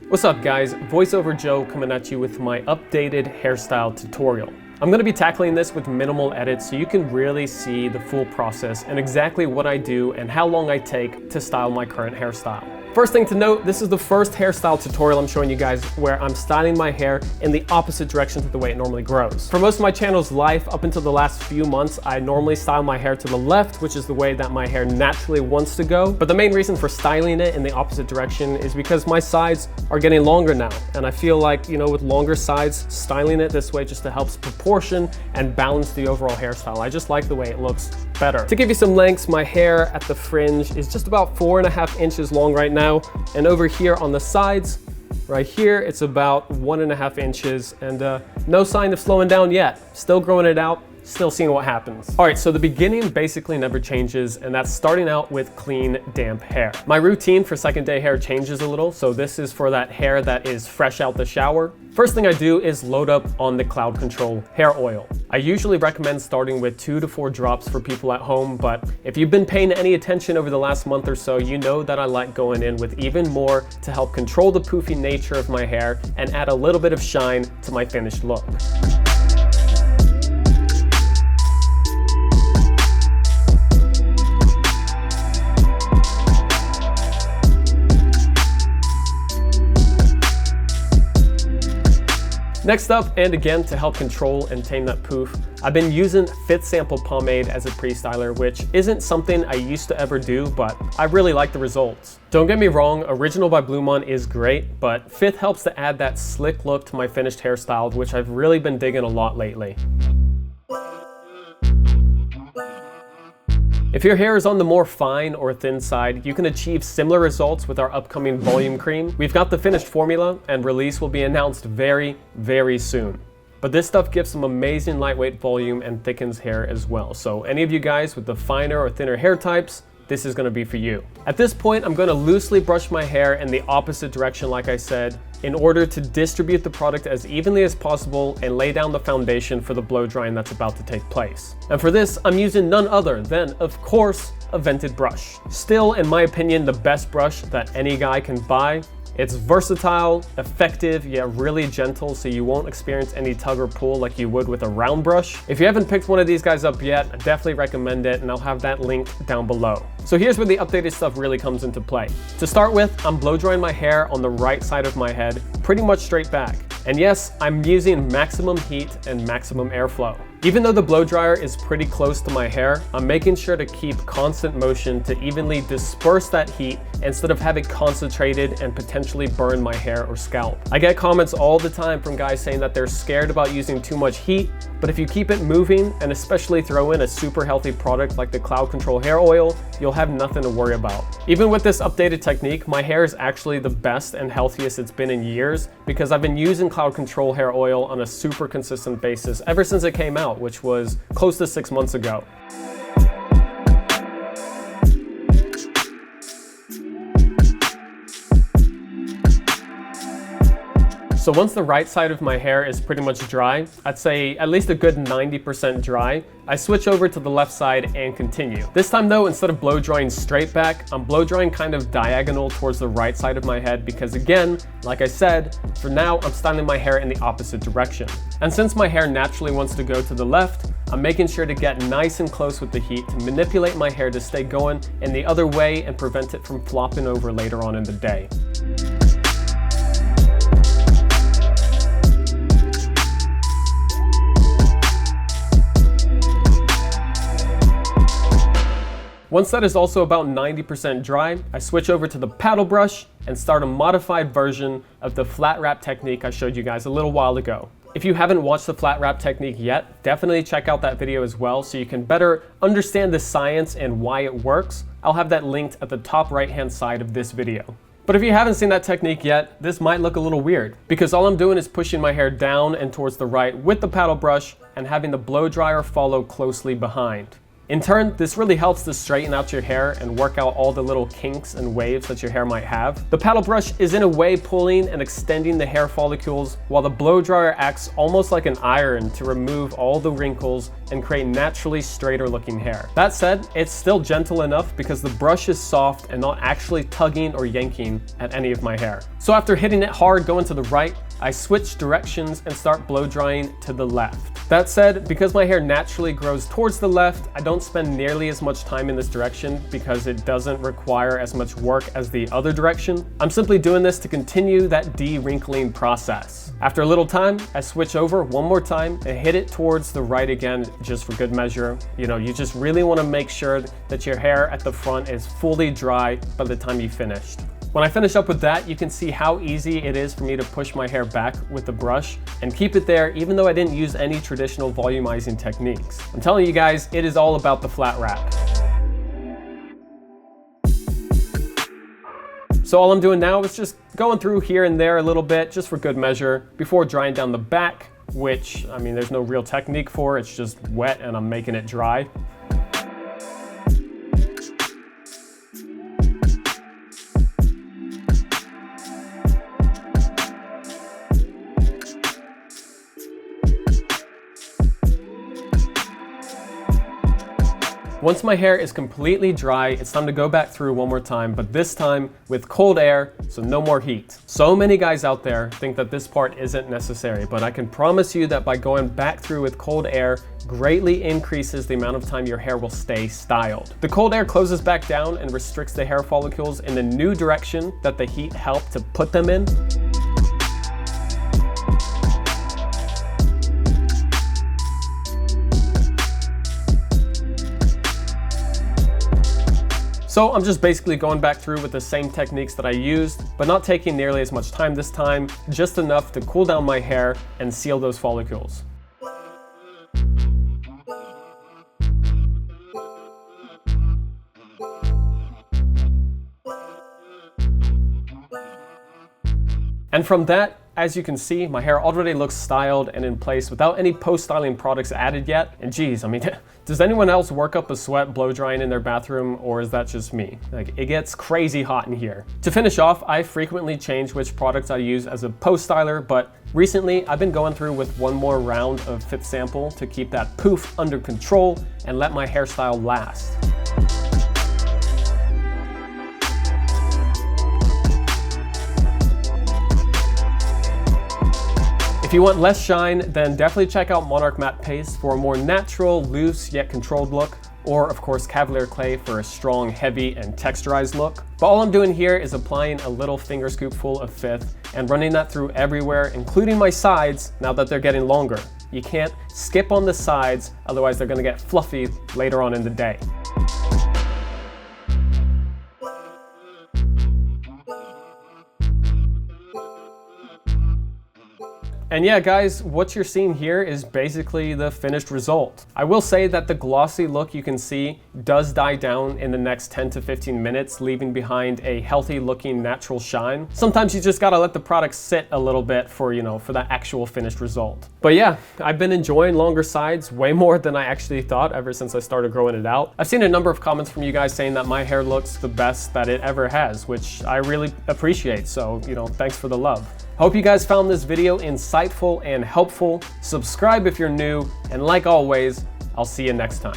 What's up guys, VoiceOver Joe coming at you with my updated hairstyle tutorial. I'm going to be tackling this with minimal edits so you can really see the full process and exactly what I do and how long I take to style my current hairstyle. First thing to note, this is the first hairstyle tutorial I'm showing you guys where I'm styling my hair in the opposite direction to the way it normally grows. For most of my channel's life, up until the last few months, I normally style my hair to the left, which is the way that my hair naturally wants to go. But the main reason for styling it in the opposite direction is because my sides are getting longer now. And I feel like, with longer sides, styling it this way just helps proportion and balance the overall hairstyle. I just like the way it looks better. To give you some lengths, my hair at the fringe is just about 4.5 inches long right now. And over here on the sides, right here, it's about 1.5 inches and no sign of slowing down yet. Still growing it out, still seeing what happens. All right, so the beginning basically never changes, and that's starting out with clean, damp hair. My routine for second day hair changes a little, so this is for that hair that is fresh out the shower. First thing I do is load up on the Cloud Control hair oil. I usually recommend starting with 2 to 4 drops for people at home, but if you've been paying any attention over the last month or so, you know that I like going in with even more to help control the poofy nature of my hair and add a little bit of shine to my finished look. Next up, and again to help control and tame that poof, I've been using Fifth Sample Pomade as a pre-styler, which isn't something I used to ever do, but I really like the results. Don't get me wrong, Original by BluMaan is great, but Fifth helps to add that slick look to my finished hairstyle, which I've really been digging a lot lately. If your hair is on the more fine or thin side, you can achieve similar results with our upcoming volume cream. We've got the finished formula and release will be announced very, very soon. But this stuff gives some amazing lightweight volume and thickens hair as well. So any of you guys with the finer or thinner hair types, this is going to be for you. At this point, I'm going to loosely brush my hair in the opposite direction, like I said, in order to distribute the product as evenly as possible and lay down the foundation for the blow drying that's about to take place. And for this, I'm using none other than, of course, a vented brush. Still, in my opinion, the best brush that any guy can buy. It's versatile, effective, yet really gentle, so you won't experience any tug or pull like you would with a round brush. If you haven't picked one of these guys up yet, I definitely recommend it, and I'll have that linked down below. So here's where the updated stuff really comes into play. To start with, I'm blow drying my hair on the right side of my head, pretty much straight back. And yes, I'm using maximum heat and maximum airflow. Even though the blow dryer is pretty close to my hair, I'm making sure to keep constant motion to evenly disperse that heat instead of have it concentrated and potentially burn my hair or scalp. I get comments all the time from guys saying that they're scared about using too much heat, but if you keep it moving and especially throw in a super healthy product like the Cloud Control hair oil, you'll have nothing to worry about. Even with this updated technique, my hair is actually the best and healthiest it's been in years because I've been using Cloud Control hair oil on a super consistent basis ever since it came out, which was close to 6 months ago. So once the right side of my hair is pretty much dry, I'd say at least a good 90% dry, I switch over to the left side and continue. This time though, instead of blow drying straight back, I'm blow drying kind of diagonal towards the right side of my head because again, like I said, for now I'm styling my hair in the opposite direction. And since my hair naturally wants to go to the left, I'm making sure to get nice and close with the heat to manipulate my hair to stay going in the other way and prevent it from flopping over later on in the day. Once that is also about 90% dry, I switch over to the paddle brush and start a modified version of the flat wrap technique I showed you guys a little while ago. If you haven't watched the flat wrap technique yet, definitely check out that video as well so you can better understand the science and why it works. I'll have that linked at the top right-hand side of this video. But if you haven't seen that technique yet, this might look a little weird because all I'm doing is pushing my hair down and towards the right with the paddle brush and having the blow dryer follow closely behind. In turn, this really helps to straighten out your hair and work out all the little kinks and waves that your hair might have. The paddle brush is in a way pulling and extending the hair follicles, while the blow dryer acts almost like an iron to remove all the wrinkles and create naturally straighter looking hair. That said, it's still gentle enough because the brush is soft and not actually tugging or yanking at any of my hair. So after hitting it hard going to the right, I switch directions and start blow drying to the left. That said, because my hair naturally grows towards the left, I don't spend nearly as much time in this direction because it doesn't require as much work as the other direction. I'm simply doing this to continue that de-wrinkling process. After a little time, I switch over one more time and hit it towards the right again, just for good measure. You know, you just really want to make sure that your hair at the front is fully dry by the time you finished. When I finish up with that, you can see how easy it is for me to push my hair back with the brush and keep it there even though I didn't use any traditional volumizing techniques. I'm telling you guys, it is all about the flat wrap. So all I'm doing now is just going through here and there a little bit, just for good measure, before drying down the back, which, I mean, there's no real technique for, it's just wet and I'm making it dry. Once my hair is completely dry, it's time to go back through one more time, but this time with cold air, so no more heat. So many guys out there think that this part isn't necessary, but I can promise you that by going back through with cold air greatly increases the amount of time your hair will stay styled. The cold air closes back down and restricts the hair follicles in the new direction that the heat helped to put them in. So I'm just basically going back through with the same techniques that I used, but not taking nearly as much time this time, just enough to cool down my hair and seal those follicles. And from that, as you can see, my hair already looks styled and in place without any post-styling products added yet. And geez, I mean, does anyone else work up a sweat blow drying in their bathroom, or is that just me? Like, it gets crazy hot in here. To finish off, I frequently change which products I use as a post-styler, but recently I've been going through with one more round of Fifth Sample to keep that poof under control and let my hairstyle last. If you want less shine, then definitely check out Monarch Matte Paste for a more natural, loose, yet controlled look, or of course Cavalier Clay for a strong, heavy, and texturized look. But all I'm doing here is applying a little finger scoopful of Fifth and running that through everywhere, including my sides, now that they're getting longer. You can't skip on the sides, otherwise they're gonna get fluffy later on in the day. And yeah, guys, what you're seeing here is basically the finished result. I will say that the glossy look you can see does die down in the next 10 to 15 minutes, leaving behind a healthy looking natural shine. Sometimes you just gotta let the product sit a little bit for, for that actual finished result. But yeah, I've been enjoying longer sides way more than I actually thought ever since I started growing it out. I've seen a number of comments from you guys saying that my hair looks the best that it ever has, which I really appreciate. So, thanks for the love. Hope you guys found this video insightful and helpful. Subscribe if you're new, and like always, I'll see you next time.